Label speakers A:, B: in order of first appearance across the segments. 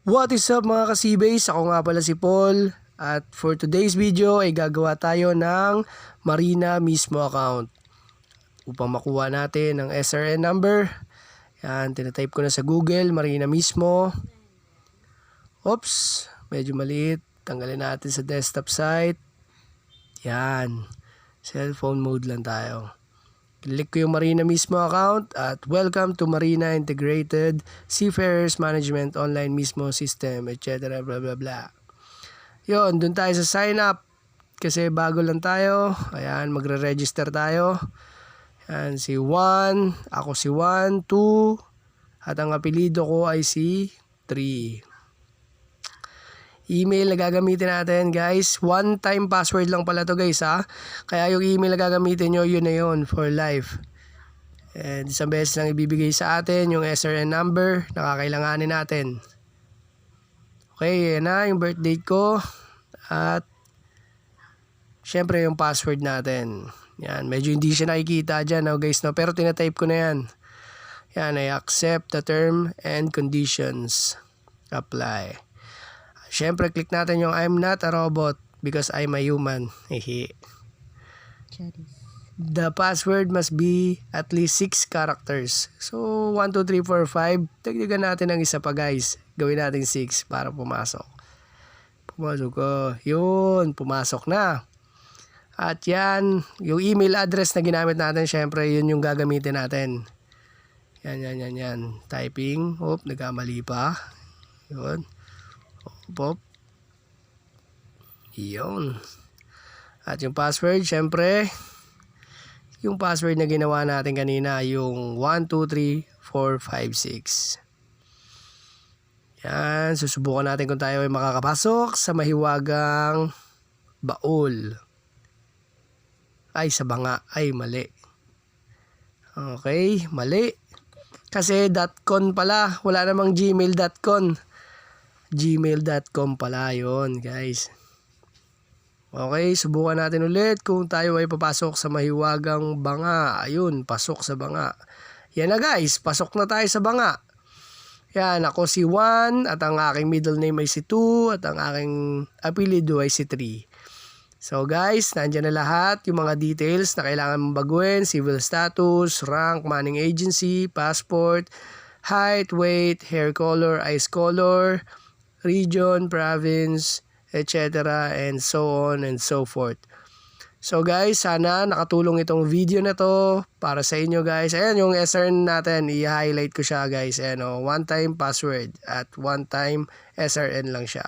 A: What is up mga ka-Seabase? Ako nga pala si Paul. At for today's video ay gagawa tayo ng Marina mismo account. Upang makuha natin ang SRN number. Yan, tinatype ko na sa Google, Marina mismo. Oops, medyo maliit. Tanggalin natin sa desktop site. Yan, cellphone mode lang tayo. Click ko yung Marina mismo account at welcome to Marina Integrated Seafarers Management Online mismo system, etc. Blah blah blah. Yun, dun tayo sa sign up kasi bago lang tayo. Ayan, magre-register tayo. Ayan, si Juan, ako si Juan, 2, at ang apelido ko ay si 3. Email na gagamitin natin guys, one time password lang pala to guys ha. Kaya yung email na gagamitin nyo, yun na yun for life. And isang beses lang ibibigay sa atin yung SRN number na kakailanganin natin. Okay, yan na yung birth date ko. At syempre yung password natin. Yan, medyo hindi siya nakikita dyan guys no? Pero tinatype ko na yan. Yan, I accept the term and conditions. Apply. Siyempre, click natin yung I'm not a robot because I'm a human. The password must be at least 6 characters. So, 1, 2, 3, 4, 5. Dagdagan natin ng isa pa guys. Gawin natin 6 para pumasok. Pumasok ko. Yun, pumasok na. At yan, yung email address na ginamit natin, siyempre, yun yung gagamitin natin. Yan. Typing. Oop, nagkamali pa. Yun. Pop. Iyon. At yung password, syempre, yung password na ginawa natin kanina, yung 1, 2, 3, 4, 5, 6. Yan, susubukan natin kung tayo ay makakapasok sa mahiwagang baul. Ay, sa banga. Ay, mali. Okay, mali. Kasi .com pala. Wala namang gmail.com. gmail.com pala yun guys. Okay, subukan natin ulit kung tayo ay papasok sa mahiwagang banga. Ayun, pasok sa banga. Yan na guys, pasok na tayo sa banga. Yan, ako si Juan at ang aking middle name ay si 2 at ang aking apelido ay si 3. So guys, nandyan na lahat yung mga details na kailangan mong baguhin. Civil status, rank, manning agency, passport, height, weight, hair color, eyes color, region, province, etc. and so on and so forth. So guys, sana nakatulong itong video na to para sa inyo guys. Ayan yung SRN natin, i-highlight ko siya guys. Ayan one time password at one time SRN lang siya.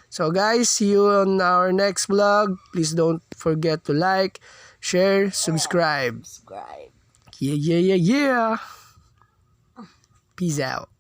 A: So guys, see you on our next vlog. Please don't forget to like, share, subscribe. Yeah. Peace out.